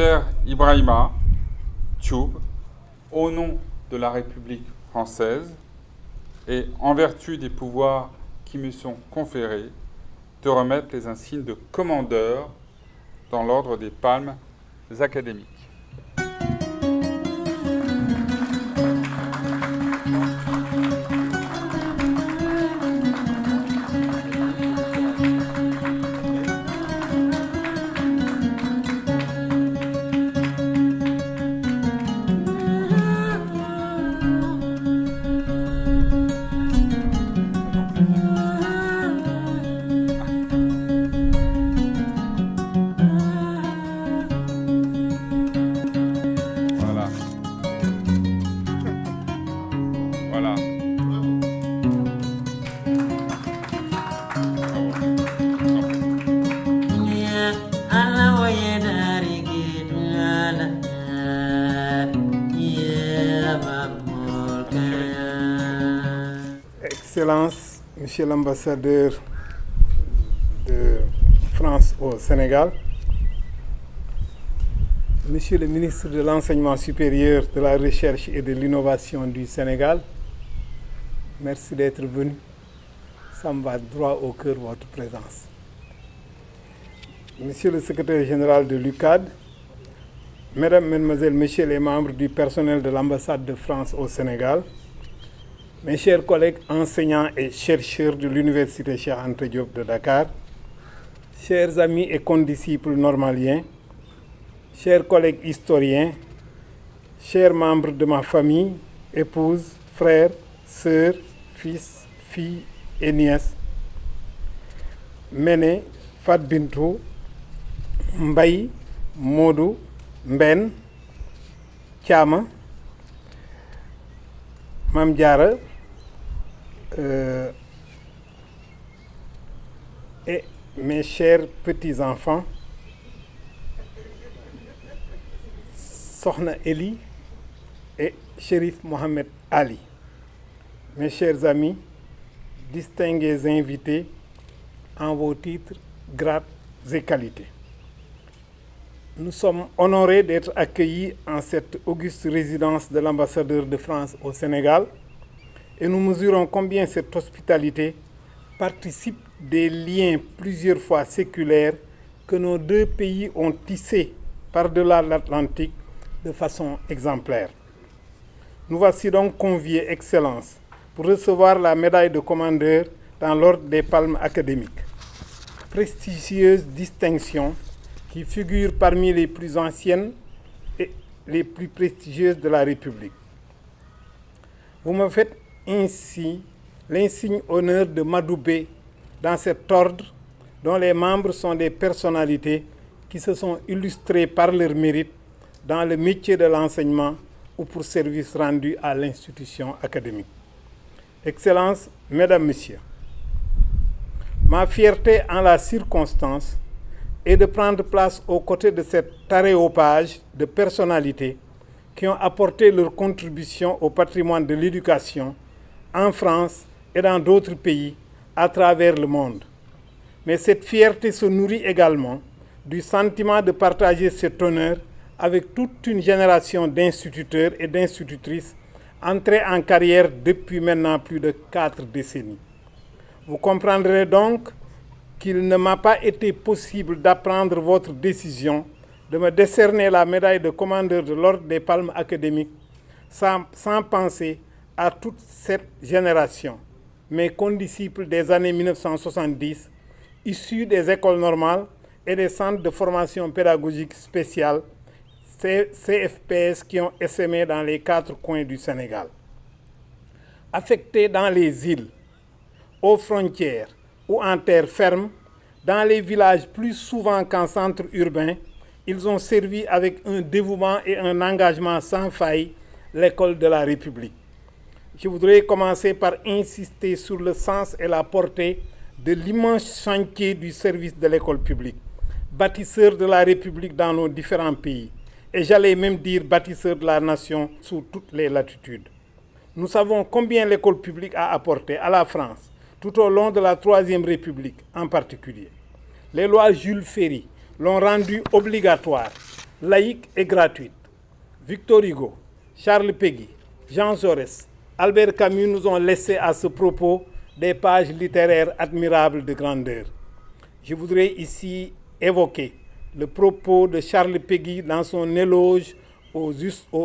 Cher Ibrahima Thioub, au nom de la République française et en vertu des pouvoirs qui me sont conférés, te remettre les insignes de commandeur dans l'ordre des Palmes académiques. Voilà. Excellence, Monsieur l'ambassadeur de France au Sénégal, Monsieur le ministre de l'Enseignement supérieur, de la Recherche et de l'Innovation du Sénégal, merci d'être venu. Ça me va droit au cœur votre présence. Monsieur le secrétaire général de l'UCAD, Mesdames, Mesdemoiselles, Messieurs les membres du personnel de l'ambassade de France au Sénégal, mes chers collègues enseignants et chercheurs de l'Université Cheikh Anta Diop de Dakar, chers amis et condisciples normaliens, chers collègues historiens, chers membres de ma famille, épouses, frères, sœurs, fils, filles et nièces, Méné, Fat Bintou, Mbaye, Modou, Mben, Thiama, Mam Diara, et mes chers petits-enfants, Sokhna Eli et Chérif Mohamed Ali. Mes chers amis, distingués invités en vos titres, grades et qualités. Nous sommes honorés d'être accueillis en cette auguste résidence de l'ambassadeur de France au Sénégal et nous mesurons combien cette hospitalité participe des liens plusieurs fois séculaires que nos deux pays ont tissés par-delà l'Atlantique de façon exemplaire. Nous voici donc conviés, Excellence, pour recevoir la médaille de commandeur dans l'ordre des Palmes académiques. Prestigieuse distinction qui figure parmi les plus anciennes et les plus prestigieuses de la République. Vous me faites ainsi l'insigne honneur de m'adouber dans cet ordre dont les membres sont des personnalités qui se sont illustrées par leur mérite dans le métier de l'enseignement ou pour service rendu à l'institution académique. Excellences, Mesdames, Messieurs, ma fierté en la circonstance est de prendre place aux côtés de cet aréopage de personnalités qui ont apporté leur contribution au patrimoine de l'éducation en France et dans d'autres pays à travers le monde. Mais cette fierté se nourrit également du sentiment de partager cet honneur avec toute une génération d'instituteurs et d'institutrices entrés en carrière depuis maintenant plus de 4 décennies. Vous comprendrez donc qu'il ne m'a pas été possible d'apprendre votre décision de me décerner la médaille de commandeur de l'ordre des Palmes académiques sans penser à toute cette génération, mes condisciples des années 1970, issus des écoles normales et des centres de formation pédagogique spéciale, CFPS, qui ont essaimé dans les 4 coins du Sénégal. Affectés dans les îles, aux frontières ou en terre ferme, dans les villages plus souvent qu'en centre urbain, ils ont servi avec un dévouement et un engagement sans faille l'école de la République. Je voudrais commencer par insister sur le sens et la portée de l'immense chantier du service de l'école publique, bâtisseur de la République dans nos différents pays, et j'allais même dire bâtisseur de la nation sous toutes les latitudes. Nous savons combien l'école publique a apporté à la France, tout au long de la Troisième République en particulier. Les lois Jules Ferry l'ont rendu obligatoire laïque et gratuite. Victor Hugo, Charles Péguy, Jean Jaurès, Albert Camus nous ont laissé à ce propos des pages littéraires admirables de grandeur. Je voudrais ici évoquer le propos de Charles Péguy dans son éloge aux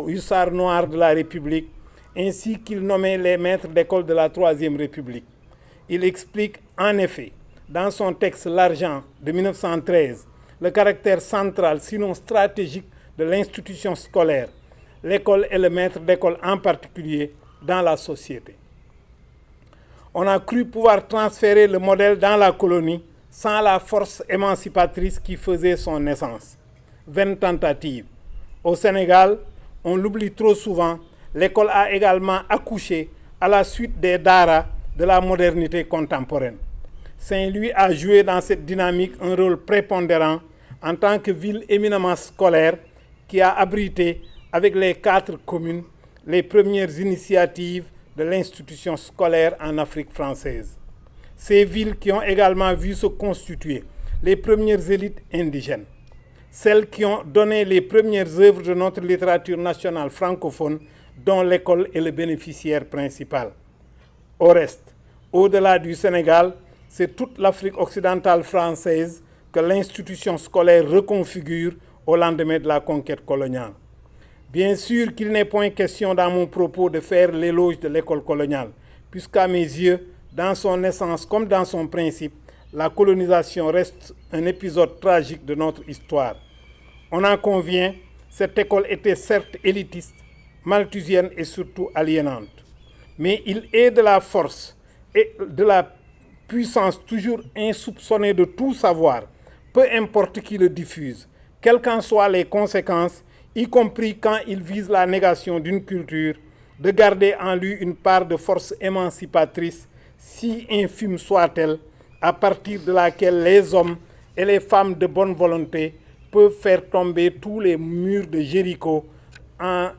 hussards noirs de la République, ainsi qu'il nommait les maîtres d'école de la Troisième République. Il explique en effet, dans son texte L'Argent de 1913, le caractère central, sinon stratégique, de l'institution scolaire, l'école et le maître d'école en particulier, dans la société. On a cru pouvoir transférer le modèle dans la colonie sans la force émancipatrice qui faisait son essence. Vaine tentative. Au Sénégal, on l'oublie trop souvent, l'école a également accouché à la suite des daara de la modernité contemporaine. Saint-Louis a joué dans cette dynamique un rôle prépondérant en tant que ville éminemment scolaire qui a abrité, avec les 4 communes, les premières initiatives de l'institution scolaire en Afrique française. Ces villes qui ont également vu se constituer les premières élites indigènes, celles qui ont donné les premières œuvres de notre littérature nationale francophone, dont l'école est le bénéficiaire principal. Au reste, au-delà du Sénégal, c'est toute l'Afrique occidentale française que l'institution scolaire reconfigure au lendemain de la conquête coloniale. Bien sûr qu'il n'est point question dans mon propos de faire l'éloge de l'école coloniale, puisqu'à mes yeux, dans son essence comme dans son principe, la colonisation reste un épisode tragique de notre histoire. On en convient, cette école était certes élitiste, malthusienne et surtout aliénante. Mais il est de la force et de la puissance toujours insoupçonnée de tout savoir, peu importe qui le diffuse, quelles qu'en soient les conséquences, y compris quand il vise la négation d'une culture, de garder en lui une part de force émancipatrice, si infime soit-elle, à partir de laquelle les hommes et les femmes de bonne volonté peuvent faire tomber tous les murs de Jéricho en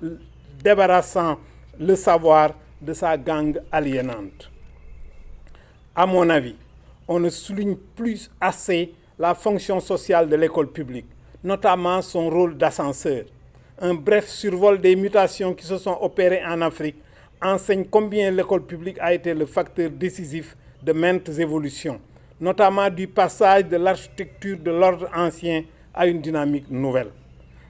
débarrassant le savoir de sa gangue aliénante. À mon avis, on ne souligne plus assez la fonction sociale de l'école publique, notamment son rôle d'ascenseur. Un bref survol des mutations qui se sont opérées en Afrique enseigne combien l'école publique a été le facteur décisif de maintes évolutions, notamment du passage de l'architecture de l'ordre ancien à une dynamique nouvelle.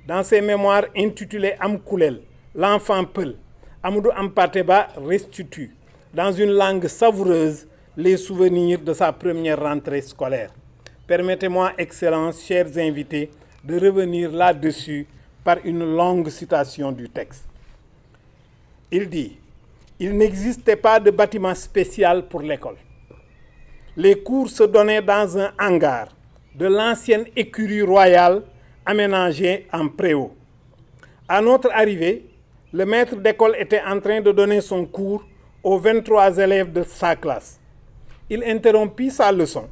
Dans ses mémoires intitulées Amkoulel, l'enfant Peul, Amadou Hampâté-Bâ restitue, dans une langue savoureuse, les souvenirs de sa première rentrée scolaire. Permettez-moi, Excellences, chers invités, de revenir là-dessus par une longue citation du texte. Il dit « Il n'existait pas de bâtiment spécial pour l'école. Les cours se donnaient dans un hangar de l'ancienne écurie royale aménagée en préau. À notre arrivée, le maître d'école était en train de donner son cours aux 23 élèves de sa classe. Il interrompit sa leçon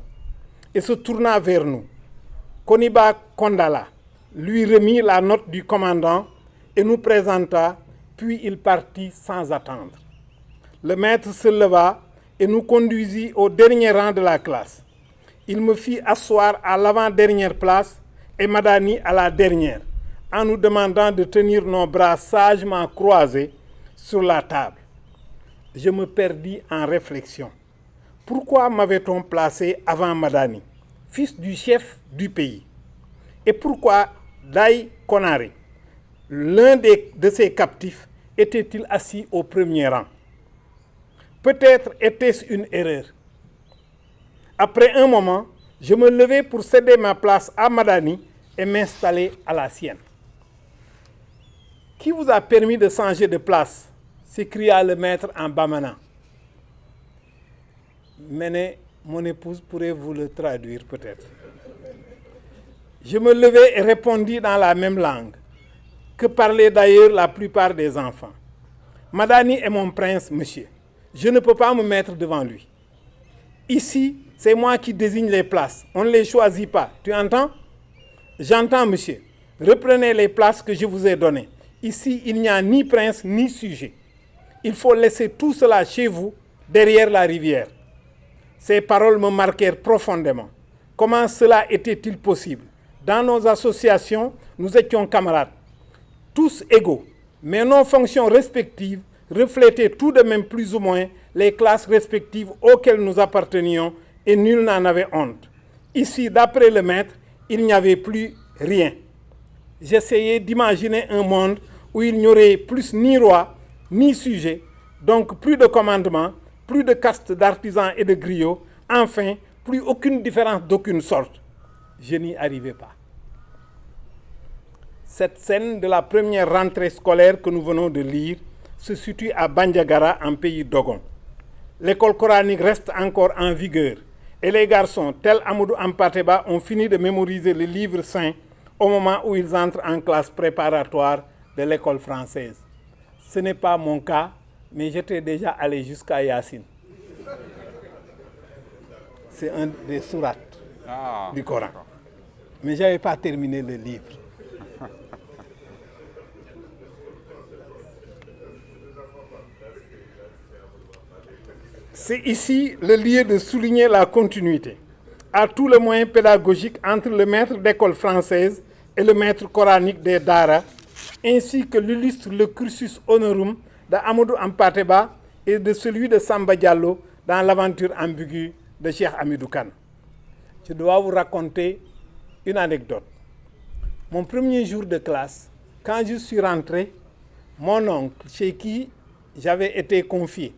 et se tourna vers nous. Koniba Kondala lui remit la note du commandant et nous présenta, puis il partit sans attendre. Le maître se leva et nous conduisit au dernier rang de la classe. Il me fit asseoir à l'avant-dernière place et Madani à la dernière, en nous demandant de tenir nos bras sagement croisés sur la table. Je me perdis en réflexion. Pourquoi m'avait-on placé avant Madani, fils du chef du pays? Et pourquoi Daï Konaré, l'un de ses captifs, était-il assis au premier rang? Peut-être était-ce une erreur. Après un moment, je me levai pour céder ma place à Madani et m'installer à la sienne. « Qui vous a permis de changer de place ?» s'écria le maître en bâmonnant. Mais mon épouse pourrait vous le traduire peut-être. Je me levai et répondis dans la même langue que parlaient d'ailleurs la plupart des enfants. Madani est mon prince, monsieur. Je ne peux pas me mettre devant lui. Ici, c'est moi qui désigne les places. On ne les choisit pas. Tu entends? J'entends, monsieur. Reprenez les places que je vous ai données. Ici, il n'y a ni prince ni sujet. Il faut laisser tout cela chez vous, derrière la rivière. Ces paroles me marquèrent profondément. Comment cela était-il possible Dans nos associations, nous étions camarades, tous égaux, mais nos fonctions respectives reflétaient tout de même plus ou moins les classes respectives auxquelles nous appartenions et nul n'en avait honte. Ici, d'après le maître, il n'y avait plus rien. J'essayais d'imaginer un monde où il n'y aurait plus ni roi, ni sujet, donc plus de commandement, plus de caste d'artisans et de griots, enfin, plus aucune différence d'aucune sorte. Je n'y arrivais pas. Cette scène de la première rentrée scolaire que nous venons de lire se situe à Bandiagara, en pays Dogon. L'école coranique reste encore en vigueur et les garçons, tels Amadou Ampateba, ont fini de mémoriser le livre saint au moment où ils entrent en classe préparatoire de l'école française. Ce n'est pas mon cas, mais j'étais déjà allé jusqu'à Yassine. C'est un des sourates du Coran. Mais je n'avais pas terminé le livre. C'est ici le lieu de souligner la continuité, à tout le moins pédagogique, entre le maître d'école française et le maître coranique des Dara, ainsi que l'illustre le cursus honorum d'Amadou Ampateba et de celui de Samba Diallo dans l'aventure ambiguë de Cheikh Hamidou Kane. Je dois vous raconter une anecdote. Mon premier jour de classe, quand je suis rentré, mon oncle, chez qui j'avais été confié,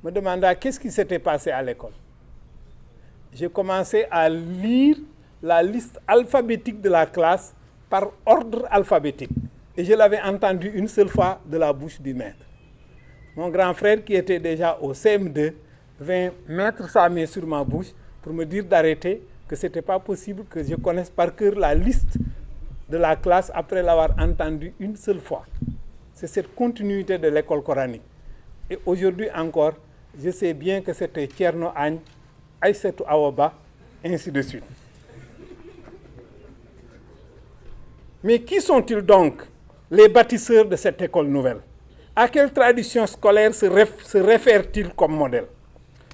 me demanda qu'est-ce qui s'était passé à l'école. J'ai commencé à lire la liste alphabétique de la classe par ordre alphabétique. Et je l'avais entendu une seule fois de la bouche du maître. Mon grand frère, qui était déjà au CM2, vint mettre sa main sur ma bouche pour me dire d'arrêter, que ce n'était pas possible que je connaisse par cœur la liste de la classe après l'avoir entendue une seule fois. C'est cette continuité de l'école coranique. Et aujourd'hui encore, je sais bien que c'était Tcherno Agne, Aïssetou Awaba, ainsi de suite. Mais qui sont-ils donc, les bâtisseurs de cette école nouvelle? À quelle tradition scolaire se réfèrent-ils comme modèle?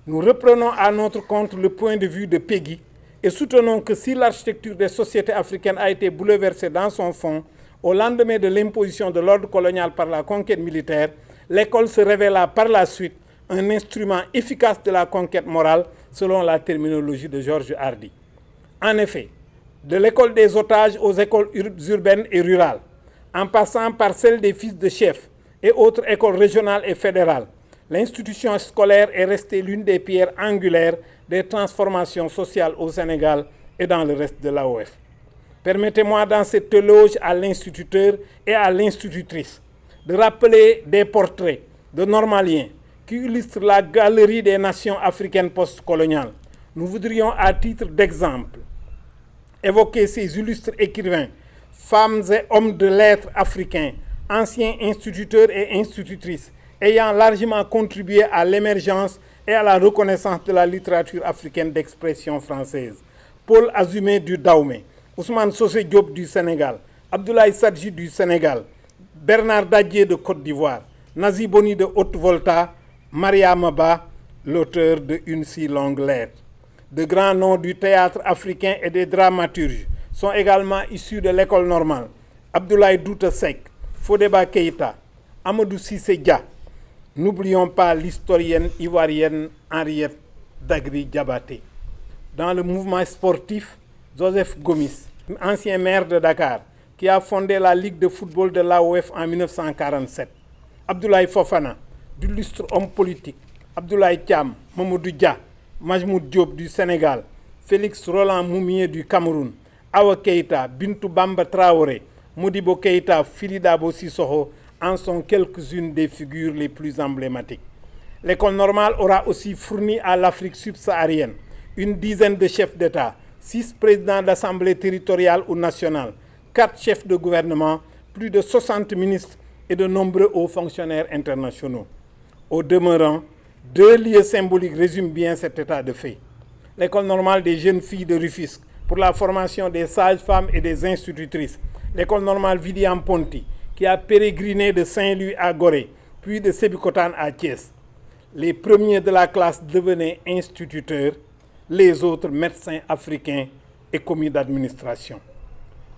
Nous reprenons à notre compte le point de vue de Peggy et soutenons que si l'architecture des sociétés africaines a été bouleversée dans son fond au lendemain de l'imposition de l'ordre colonial par la conquête militaire, l'école se révéla par la suite un instrument efficace de la conquête morale, selon la terminologie de Georges Hardy. En effet, de l'école des otages aux écoles urbaines et rurales, en passant par celle des fils de chefs et autres écoles régionales et fédérales, l'institution scolaire est restée l'une des pierres angulaires des transformations sociales au Sénégal et dans le reste de l'AOF. Permettez-moi dans cette éloge à l'instituteur et à l'institutrice de rappeler des portraits de normaliens qui illustrent la galerie des nations africaines postcoloniales. Nous voudrions, à titre d'exemple, évoquer ces illustres écrivains, femmes et hommes de lettres africains, anciens instituteurs et institutrices, ayant largement contribué à l'émergence et à la reconnaissance de la littérature africaine d'expression française. Paul Azumé du Dahomey, Ousmane Sosé Diop du Sénégal, Abdoulaye Sadji du Sénégal, Bernard Dadier de Côte d'Ivoire, Nazi Boni de Haute-Volta, Mariama Ba, l'auteur de Une si longue lettre. De grands noms du théâtre africain et des dramaturges sont également issus de l'école normale. Abdoulaye Douta Seck, Fodeba Keïta, Amadou Cissé Dia. N'oublions pas l'historienne ivoirienne Henriette Dagri Diabaté. Dans le mouvement sportif, Joseph Gomis, ancien maire de Dakar, qui a fondé la Ligue de football de l'AOF en 1947. Abdoulaye Fofana, d'illustres hommes politiques. Abdoulaye Thiam, Mamadou Dia, Majmoud Diop du Sénégal, Félix Roland Moumié du Cameroun, Awa Keïta, Bintou Bamba Traoré, Modibo Keïta, Filidabo Sissoko en sont quelques-unes des figures les plus emblématiques. L'école normale aura aussi fourni à l'Afrique subsaharienne une dizaine de chefs d'État, 6 présidents d'assemblée territoriale ou nationale, 4 chefs de gouvernement, plus de 60 ministres et de nombreux hauts fonctionnaires internationaux. Au demeurant, 2 lieux symboliques résument bien cet état de fait. L'école normale des jeunes filles de Rufisque pour la formation des sages-femmes et des institutrices. L'école normale Vidiam Ponti qui a pérégriné de Saint-Louis à Gorée, puis de Sébikotane à Thiès. Les premiers de la classe devenaient instituteurs, les autres médecins africains et commis d'administration.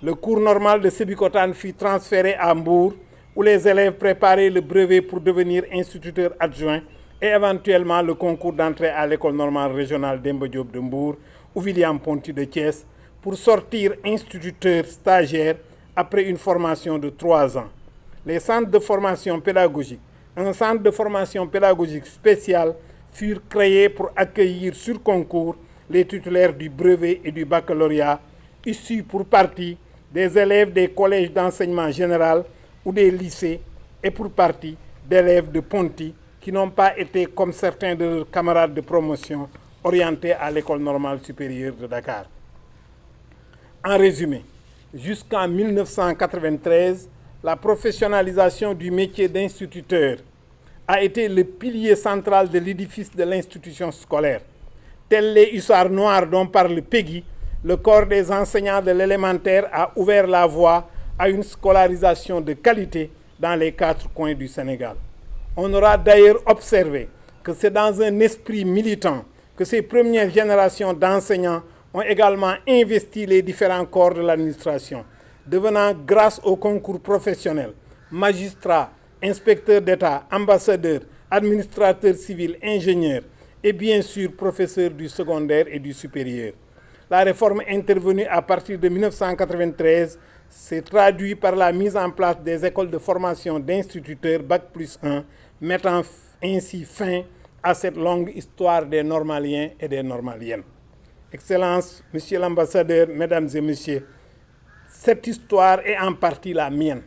Le cours normal de Sébikotane fut transféré à Mbour, où les élèves préparaient le brevet pour devenir instituteurs adjoints et éventuellement le concours d'entrée à l'école normale régionale Demba Diop de Mbour ou William Ponty de Thiès pour sortir instituteurs stagiaires après une formation de 3 ans. Les centres de formation pédagogique, un centre de formation pédagogique spécial furent créés pour accueillir sur concours les titulaires du brevet et du baccalauréat, issus pour partie des élèves des collèges d'enseignement général ou des lycées et pour partie d'élèves de Ponty qui n'ont pas été, comme certains de leurs camarades de promotion, orientés à l'école normale supérieure de Dakar. En résumé, jusqu'en 1993, la professionnalisation du métier d'instituteur a été le pilier central de l'édifice de l'institution scolaire. Tels les hussards noirs dont parle Peggy, le corps des enseignants de l'élémentaire a ouvert la voie à une scolarisation de qualité dans les 4 coins du Sénégal. On aura d'ailleurs observé que c'est dans un esprit militant que ces premières générations d'enseignants ont également investi les différents corps de l'administration, devenant, grâce au concours professionnel, magistrats, inspecteurs d'État, ambassadeurs, administrateurs civils, ingénieurs et bien sûr professeurs du secondaire et du supérieur. La réforme intervenue à partir de 1993 s'est traduite par la mise en place des écoles de formation d'instituteurs Bac+1, mettant ainsi fin à cette longue histoire des normaliens et des normaliennes. Excellences, Monsieur l'ambassadeur, Mesdames et Messieurs, cette histoire est en partie la mienne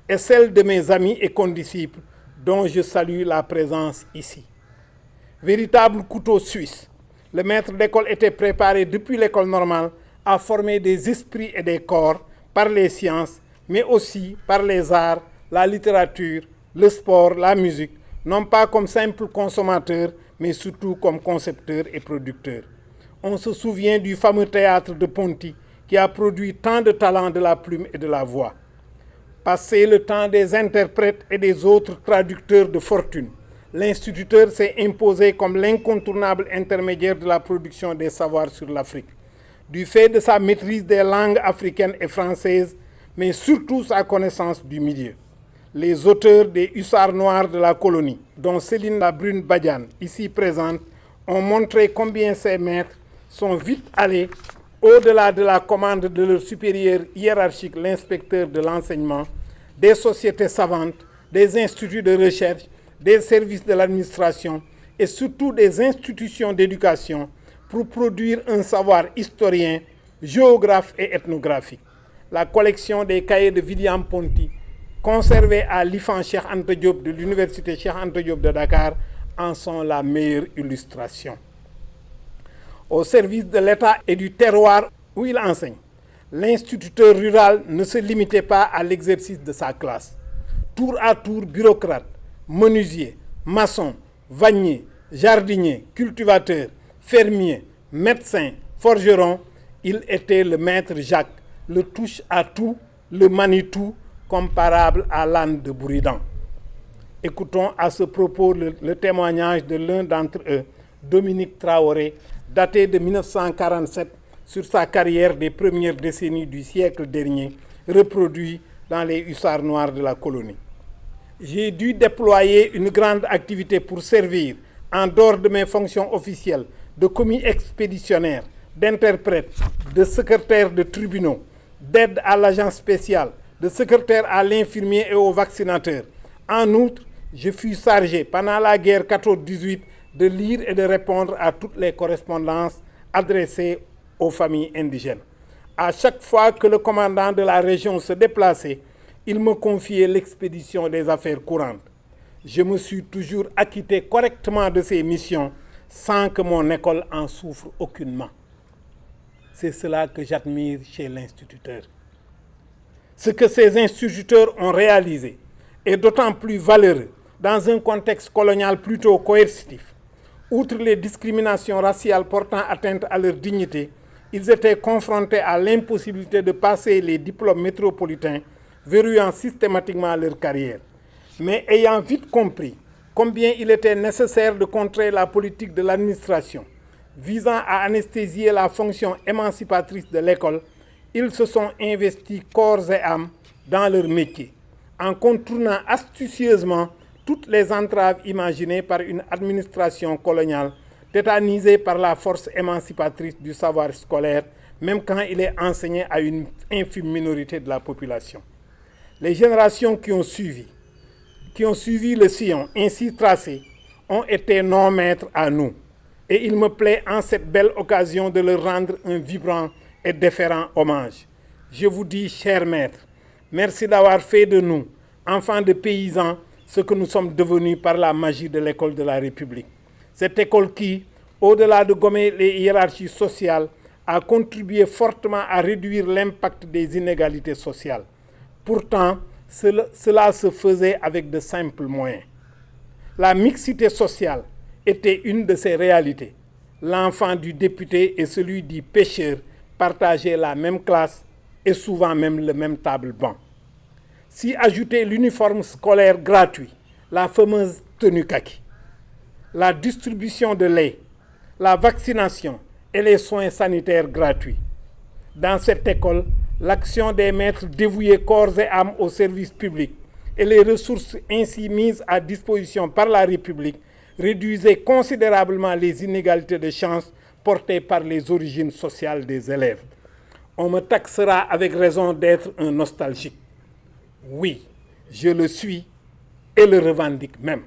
et celle de mes amis et condisciples dont je salue la présence ici. Véritable couteau suisse, le maître d'école était préparé depuis l'école normale à former des esprits et des corps par les sciences, mais aussi par les arts, la littérature, le sport, la musique, non pas comme simples consommateurs, mais surtout comme concepteurs et producteurs. On se souvient du fameux théâtre de Ponty qui a produit tant de talents de la plume et de la voix. Passé le temps des interprètes et des autres traducteurs de fortune, l'instituteur s'est imposé comme l'incontournable intermédiaire de la production des savoirs sur l'Afrique. Du fait de sa maîtrise des langues africaines et françaises, mais surtout sa connaissance du milieu. Les auteurs des hussards noirs de la colonie, dont Céline Labrune Badiane, ici présente, ont montré combien ces maîtres sont vite allés au-delà de la commande de leur supérieur hiérarchique, l'inspecteur de l'enseignement, des sociétés savantes, des instituts de recherche, des services de l'administration et surtout des institutions d'éducation pour produire un savoir historien, géographe et ethnographique. La collection des cahiers de William Ponty, conservés à l'IFAN Cheikh Anta Diop de l'Université Cheikh Anta Diop de Dakar, en sont la meilleure illustration. Au service de l'État et du terroir où il enseigne, l'instituteur rural ne se limitait pas à l'exercice de sa classe. Tour à tour bureaucrate, menuisier, maçon, vannier, jardinier, cultivateur, fermier, médecin, forgeron, il était le maître Jacques, le touche-à-tout, le Manitou, comparable à l'âne de Bouridan. Écoutons à ce propos le témoignage de l'un d'entre eux, Dominique Traoré, daté de 1947, sur sa carrière des premières décennies du siècle dernier, reproduit dans les hussards noirs de la colonie. J'ai dû déployer une grande activité pour servir, en dehors de mes fonctions officielles, de commis expéditionnaire, d'interprète, de secrétaire de tribunaux, d'aide à l'agent spécial, de secrétaire à l'infirmier et au vaccinateur. En outre, je fus chargé pendant la guerre 14-18 de lire et de répondre à toutes les correspondances adressées aux familles indigènes. À chaque fois que le commandant de la région se déplaçait, il me confiait l'expédition des affaires courantes. Je me suis toujours acquitté correctement de ces missions sans que mon école en souffre aucunement. C'est cela que j'admire chez l'instituteur. Ce que ces instituteurs ont réalisé est d'autant plus valeureux dans un contexte colonial plutôt coercitif. Outre les discriminations raciales portant atteinte à leur dignité, ils étaient confrontés à l'impossibilité de passer les diplômes métropolitains, verrouillant systématiquement leur carrière. Mais ayant vite compris combien il était nécessaire de contrer la politique de l'administration, visant à anesthésier la fonction émancipatrice de l'école, ils se sont investis corps et âme dans leur métier, en contournant astucieusement toutes les entraves imaginées par une administration coloniale tétanisée par la force émancipatrice du savoir scolaire, même quand il est enseigné à une infime minorité de la population. Les générations qui ont suivi le sillon ainsi tracé, ont été nos maîtres à nous. Et il me plaît en cette belle occasion de leur rendre un vibrant et déférent hommage. Je vous dis, chers maîtres, merci d'avoir fait de nous, enfants de paysans, ce que nous sommes devenus par la magie de l'école de la République. Cette école qui, au-delà de gommer les hiérarchies sociales, a contribué fortement à réduire l'impact des inégalités sociales. Pourtant, cela se faisait avec de simples moyens. La mixité sociale était une de ces réalités. L'enfant du député et celui du pêcheur partageaient la même classe et souvent même le même table-banc. Si ajouter l'uniforme scolaire gratuit, la fameuse tenue kaki, la distribution de lait, la vaccination et les soins sanitaires gratuits. Dans cette école, l'action des maîtres dévoués corps et âme au service public et les ressources ainsi mises à disposition par la République réduisaient considérablement les inégalités de chance portées par les origines sociales des élèves. On me taxera avec raison d'être un nostalgique. Oui, je le suis et le revendique même.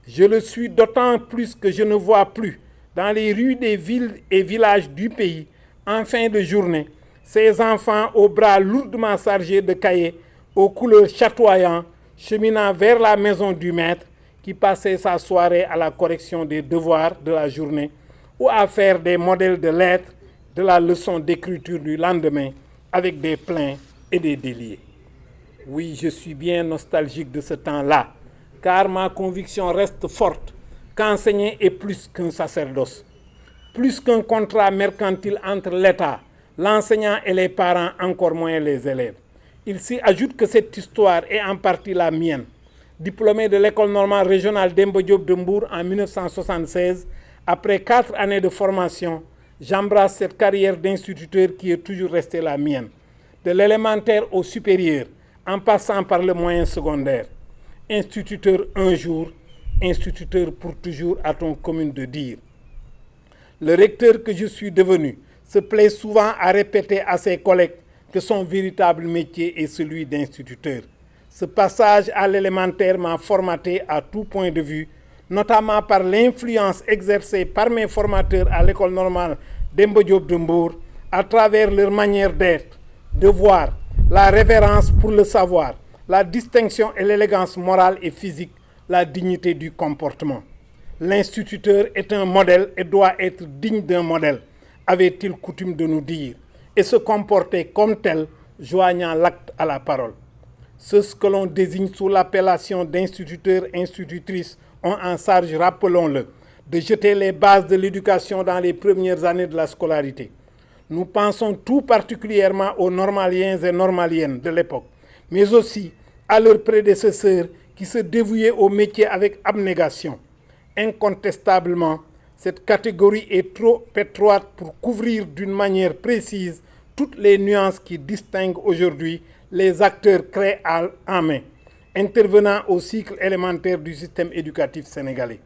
Je le suis d'autant plus que je ne vois plus dans les rues des villes et villages du pays, en fin de journée, ces enfants aux bras lourdement chargés de cahiers, aux couleurs chatoyantes, cheminant vers la maison du maître, qui passait sa soirée à la correction des devoirs de la journée ou à faire des modèles de lettres de la leçon d'écriture du lendemain avec des pleins et des déliés. Oui, je suis bien nostalgique de ce temps-là, car ma conviction reste forte qu'enseigner est plus qu'un sacerdoce, plus qu'un contrat mercantile entre l'État, l'enseignant et les parents, encore moins les élèves. Il s'y ajoute que cette histoire est en partie la mienne. Diplômé de l'école normale régionale Demba Diop de Mbour en 1976, après 4 années de formation, j'embrasse cette carrière d'instituteur qui est toujours restée la mienne. De l'élémentaire au supérieur, en passant par le moyen secondaire. Instituteur un jour, instituteur pour toujours, a-t-on coutume de dire. Le recteur que je suis devenu se plaît souvent à répéter à ses collègues que son véritable métier est celui d'instituteur. Ce passage à l'élémentaire m'a formaté à tout point de vue, notamment par l'influence exercée par mes formateurs à l'école normale Demba Diop de Mbour, à travers leur manière d'être, de voir, la révérence pour le savoir, la distinction et l'élégance morale et physique, la dignité du comportement. L'instituteur est un modèle et doit être digne d'un modèle, avait-il coutume de nous dire, et se comporter comme tel, joignant l'acte à la parole. Ceux que l'on désigne sous l'appellation d'instituteurs-institutrices ont en charge, rappelons-le, de jeter les bases de l'éducation dans les premières années de la scolarité. Nous pensons tout particulièrement aux normaliens et normaliennes de l'époque, mais aussi à leurs prédécesseurs qui se dévouaient au métier avec abnégation. Incontestablement, cette catégorie est trop étroite pour couvrir d'une manière précise toutes les nuances qui distinguent aujourd'hui les acteurs créés en main, intervenant au cycle élémentaire du système éducatif sénégalais.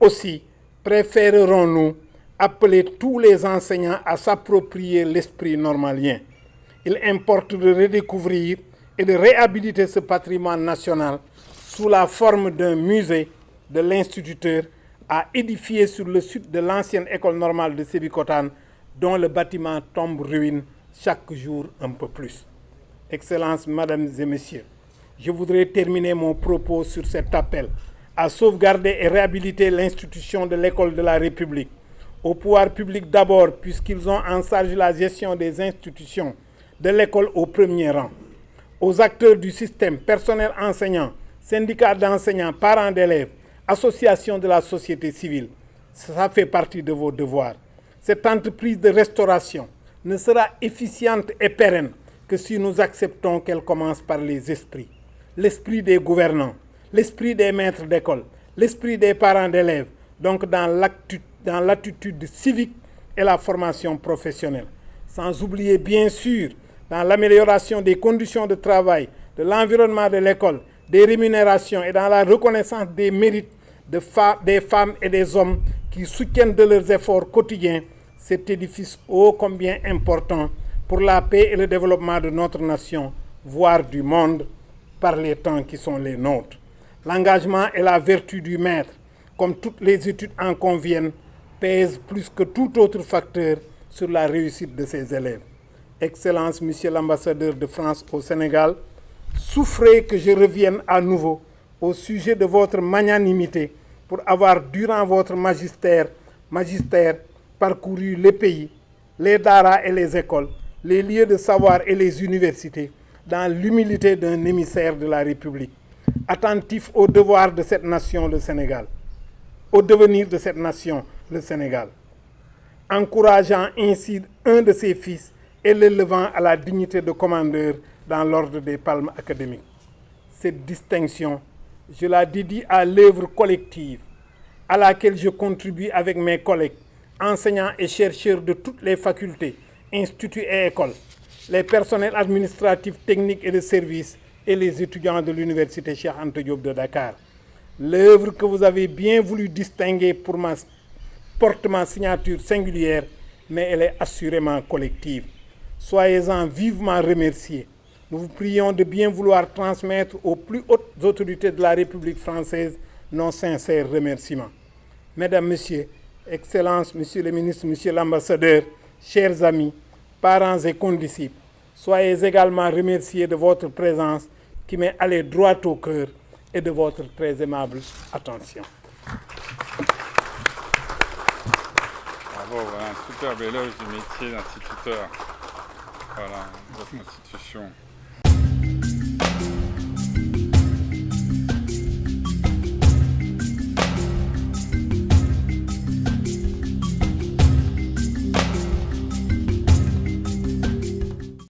Aussi, préférerons-nous appeler tous les enseignants à s'approprier l'esprit normalien. Il importe de redécouvrir et de réhabiliter ce patrimoine national sous la forme d'un musée de l'instituteur à édifier sur le site de l'ancienne école normale de Sébikotane, dont le bâtiment tombe ruine chaque jour un peu plus. Excellences, Mesdames et Messieurs, je voudrais terminer mon propos sur cet appel à sauvegarder et réhabiliter l'institution de l'école de la République, au pouvoir public d'abord, puisqu'ils ont en charge la gestion des institutions de l'école au premier rang, aux acteurs du système, personnel enseignant, syndicats d'enseignants, parents d'élèves, associations de la société civile. Ça fait partie de vos devoirs. Cette entreprise de restauration ne sera efficiente et pérenne que si nous acceptons qu'elle commence par les esprits. L'esprit des gouvernants, l'esprit des maîtres d'école, l'esprit des parents d'élèves, donc dans dans l'attitude civique et la formation professionnelle. Sans oublier bien sûr dans l'amélioration des conditions de travail, de l'environnement de l'école, des rémunérations et dans la reconnaissance des mérites des femmes et des hommes qui soutiennent de leurs efforts quotidiens cet édifice ô combien important pour la paix et le développement de notre nation, voire du monde, par les temps qui sont les nôtres. L'engagement et la vertu du maître, comme toutes les études en conviennent, pèsent plus que tout autre facteur sur la réussite de ses élèves. Excellence, Monsieur l'ambassadeur de France au Sénégal, souffrez que je revienne à nouveau au sujet de votre magnanimité pour avoir, durant votre magistère, parcouru les pays, les daras et les écoles, les lieux de savoir et les universités, dans l'humilité d'un émissaire de la République, attentif aux devoirs de cette nation, le Sénégal, au devenir de cette nation, le Sénégal, encourageant ainsi un de ses fils et l'élevant à la dignité de commandeur dans l'ordre des palmes académiques. Cette distinction, je la dédie à l'œuvre collective à laquelle je contribue avec mes collègues, enseignants et chercheurs de toutes les facultés, instituts et écoles, les personnels administratifs, techniques et de service et les étudiants de l'université Cheikh Anta Diop de Dakar. L'œuvre que vous avez bien voulu distinguer porte ma signature singulière, mais elle est assurément collective. Soyez-en vivement remerciés. Nous vous prions de bien vouloir transmettre aux plus hautes autorités de la République française nos sincères remerciements. Mesdames, Messieurs, Excellences, Monsieur le ministre, Monsieur l'ambassadeur, chers amis, parents et condisciples, soyez également remerciés de votre présence qui m'est allée droit au cœur et de votre très aimable attention. Bravo, voilà un superbe éloge du métier d'instituteur. Voilà, votre institution.